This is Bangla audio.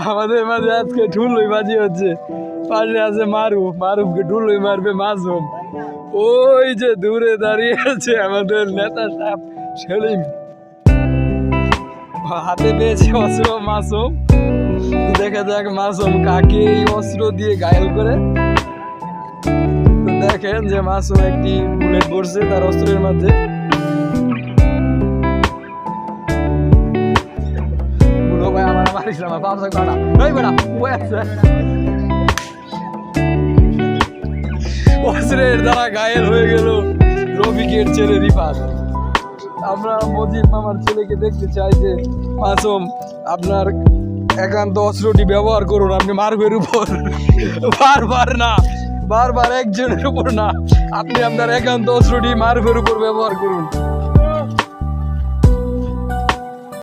আমাদের মাঝে আজকে ঠুলই বাজি হচ্ছে। পাশে আছে মারুফকে ঠুলই মারবে মাসুম। ওই যে দূরে দাঁড়িয়ে আছে আমাদের নেতা সাহেব সেলিম, হাতে পেয়েছে অস্ত্র মাসুম। দেখা যাক মাসুম কাকে এই অস্ত্র দিয়ে ঘায়েল করে। তো দেখেন যে মাসুম একটি বুলেট পড়ছে তার অস্ত্রের মধ্যে। বুড়ো ভাই আমার মারিস না, বাবা কাটা এই বেটা ওই আছে অস্ত্রের দ্বারা ঘায়েল হয়ে গেল রফিকের ছেলে রিফাত। আমরা মজিদ মামার ছেলেকে দেখতে চাই যে মাসুম আপনার একান্ত অস্ত্রটি ব্যবহার করুন, আপনি মারবের উপর বারবার একজনের উপর না, আপনি আপনার একান্ত অস্ত্রটি মারবের উপর ব্যবহার করুন।